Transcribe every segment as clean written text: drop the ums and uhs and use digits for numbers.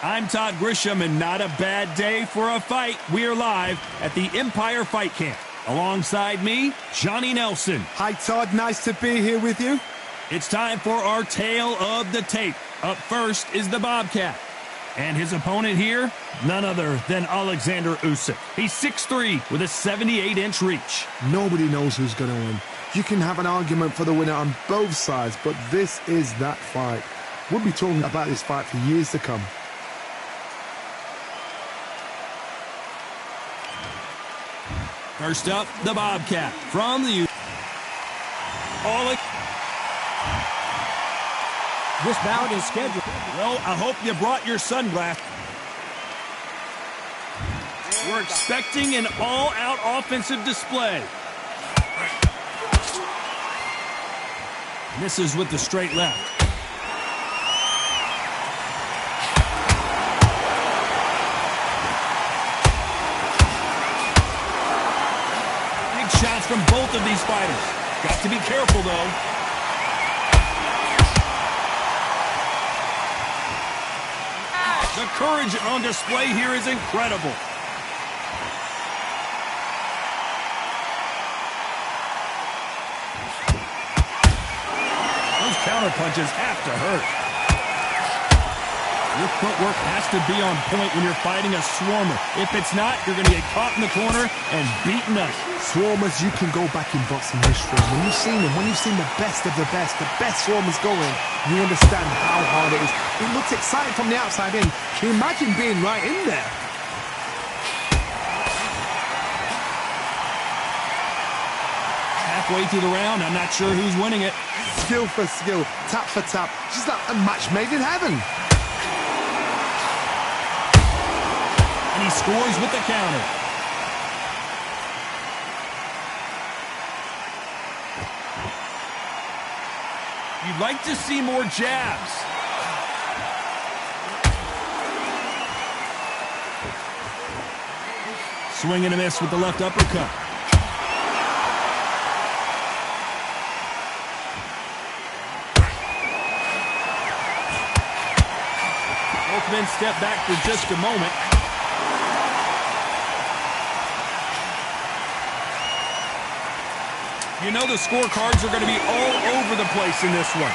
I'm Todd Grisham, and not a bad day for a fight. We are live at the Empire Fight Camp. Alongside me, Johnny Nelson. Hi, Todd. Nice to be here with you. It's time for our tale of the tape. Up first is the Bobcat. And his opponent here, none other than Alexander Usyk. He's 6'3", with a 78-inch reach. Nobody knows who's going to win. You can have an argument for the winner on both sides, but this is that fight. We'll be talking about this fight for years to come. First up, the Bobcat from the This bout is scheduled. Well, I hope you brought your sunglasses. We're expecting an all-out offensive display. Misses with the straight left. Big shots from both of these fighters. Got to be careful, though. The courage on display here is incredible. Those counter punches have to hurt. Your footwork has to be on point when you're fighting a swarmer. If it's not, you're going to get caught in the corner and beaten up. Swarmers, you can go back in boxing history. When you've seen them, when you've seen the best swarmers going, you understand how hard it is. It looks exciting from the outside in. Can you imagine being right in there? Halfway through the round, I'm not sure who's winning it. Skill for skill, tap for tap. Just like a match made in heaven. And he scores with the counter. You'd like to see more jabs. Swing and a miss with the left uppercut. Both men step back for just a moment. You know the scorecards are going to be all over the place in this one.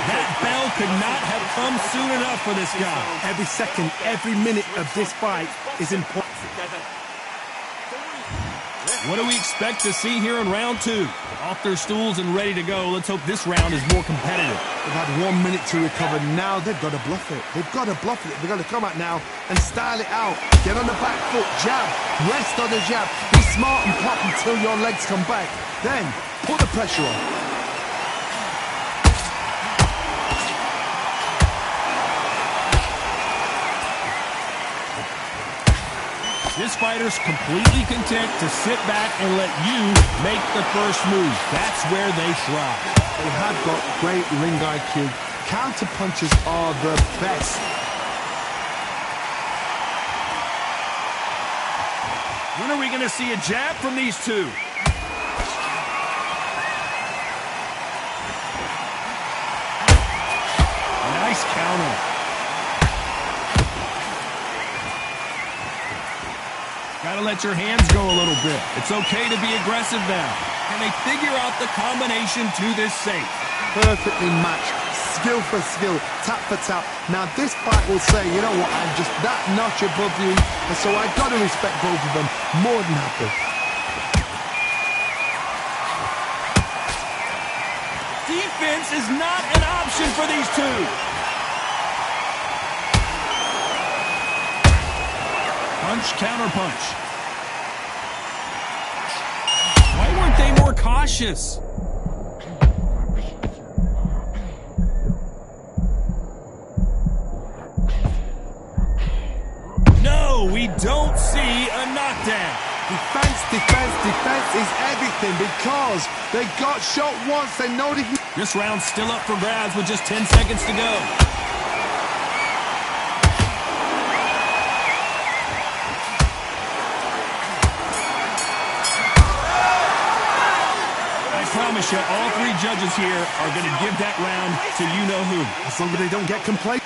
That bell could not have come soon enough for this guy. Every second, every minute of this fight is important. What do we expect to see here in round two? Off their stools and ready to go. Let's hope this round is more competitive. They've had 1 minute to recover. Now they've got to bluff it. They've got to bluff it. They've got to come out now and style it out. Get on the back foot, jab, rest on the jab. Be smart and pop until your legs come back. Then put the pressure on. This fighter's completely content to sit back and let you make the first move. That's where they thrive. They have got great ring IQ. Counter punches are the best. When are we going to see a jab from these two? Nice counter. Gotta let your hands go a little bit. It's okay to be aggressive now. Can they figure out the combination to this safe? Perfectly matched. Skill for skill, tap for tap. Now this fight will say, you know what, I'm just that notch above you, and so I've got to respect both of them. More than happy. Defense is not an option for these two. Punch, counter punch. Why weren't they more cautious? No, we don't see a knockdown. Defense, defense, defense is everything because they got shot once. They know they can. This round's still up for grabs with just 10 seconds to go. promise you, all three judges here are going to give that round to you-know-who. As long as they don't get complacent.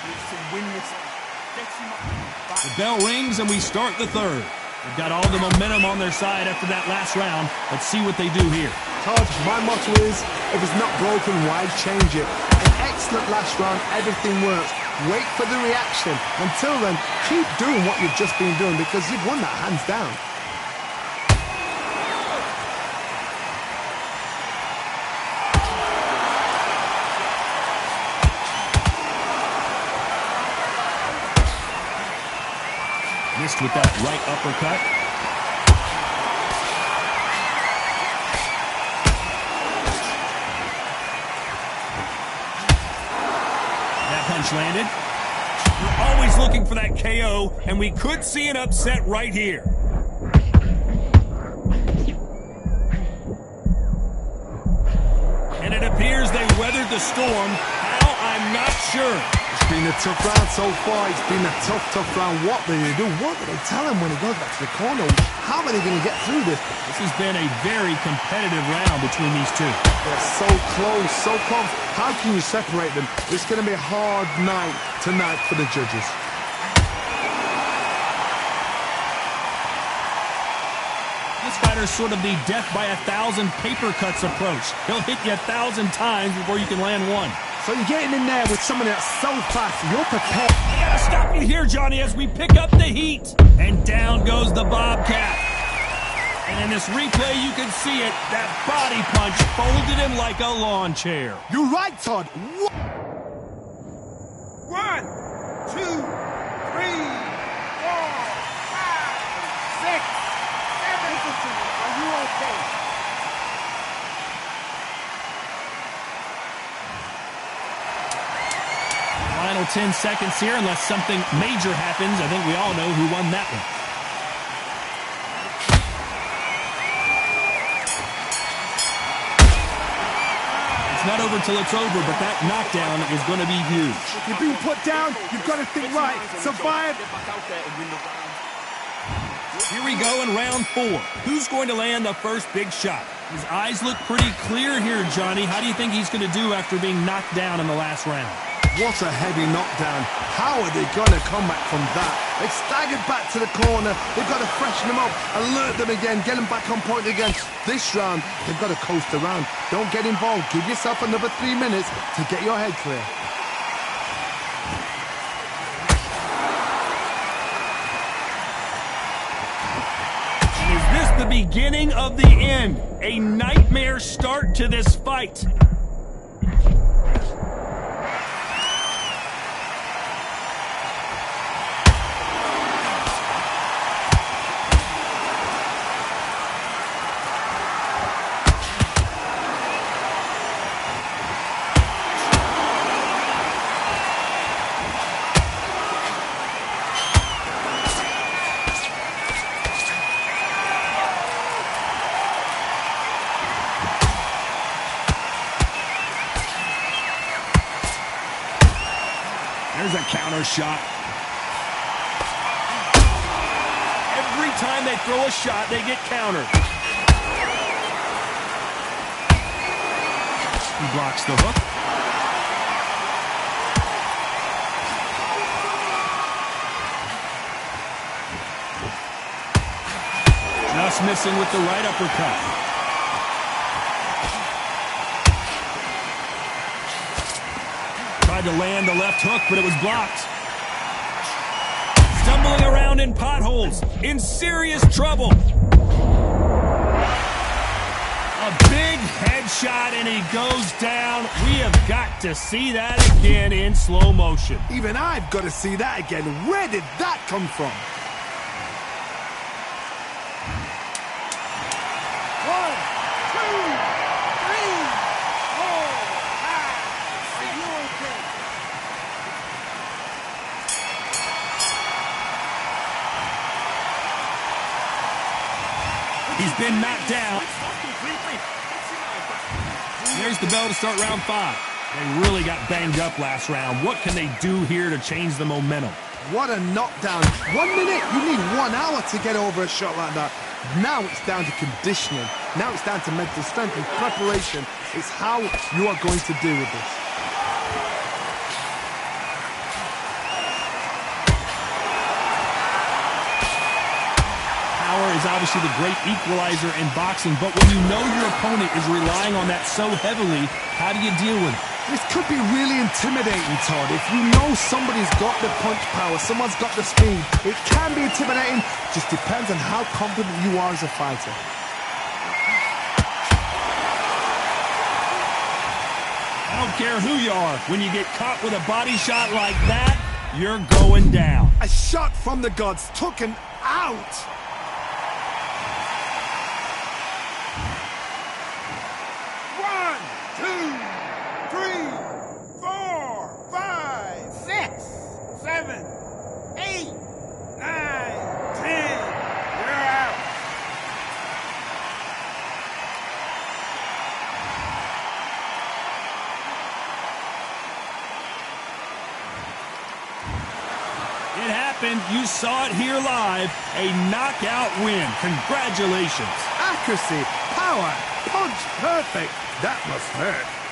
The bell rings and we start the third. They've got all the momentum on their side after that last round. Let's see what they do here. Todd, my motto is, if it's not broken, why change it? An excellent last round, everything works. Wait for the reaction. Until then, keep doing what you've just been doing because you've won that hands down. Missed with that right uppercut. That punch landed. We're always looking for that KO, and we could see an upset right here. And it appears they weathered the storm. How? I'm not sure. It's been a tough round so far. It's been a tough round. What do they do? What do they tell him when he goes back to the corner? How are they going to get through this? This has been a very competitive round between these two. They're so close, so close. How can you separate them? It's going to be a hard night tonight for the judges. This fighter's sort of the death by 1,000 paper cuts approach. He'll hit you 1,000 times before you can land one. So you're getting in there with someone that's so fast, you're prepared. I gotta stop you here, Johnny, as we pick up the heat. And down goes the Bobcat. And in this replay, you can see it. That body punch folded him like a lawn chair. You're right, Todd. 1, 2, 3, 4, 5, 6, 7. Are you okay? Final 10 seconds here, unless something major happens. I think we all know who won that one. It's not over till it's over, but that knockdown is going to be huge. You've been put down. You've got to think right. Survive. Here we go in round 4. Who's going to land the first big shot? His eyes look pretty clear here, Johnny. How do you think he's going to do after being knocked down in the last round? What a heavy knockdown. How are they going to come back from that? They staggered back to the corner. They've got to freshen them up, alert them again, get them back on point again. This round, they've got to coast around. Don't get involved. Give yourself another 3 minutes to get your head clear. And is this the beginning of the end? A nightmare start to this fight. There's a counter shot. Every time they throw a shot, they get countered. He blocks the hook. Just missing with the right uppercut. Tried to land the left hook, but it was blocked. Stumbling around in potholes, in serious trouble. A big headshot, and he goes down. We have got to see that again in slow motion. Even I've got to see that again. Where did that come from? 1, 2, 3, 4, 5, 6. He's been knocked down. There's the bell to start round 5. They really got banged up last round. What can they do here to change the momentum? What a knockdown. 1 minute. You need 1 hour to get over a shot like that. Now it's down to conditioning. Now it's down to mental strength and preparation. It's how you are going to deal with this. Power is obviously the great equalizer in boxing, but when you know your opponent is relying on that so heavily, how do you deal with it? This could be really intimidating, Todd. If you know somebody's got the punch power, someone's got the speed, it can be intimidating. Just depends on how confident you are as a fighter. I don't care who you are. When you get caught with a body shot like that, you're going down. A shot from the gods took him out. It happened. You saw it here live. A knockout win. Congratulations. Accuracy, power, punch, perfect. That must hurt.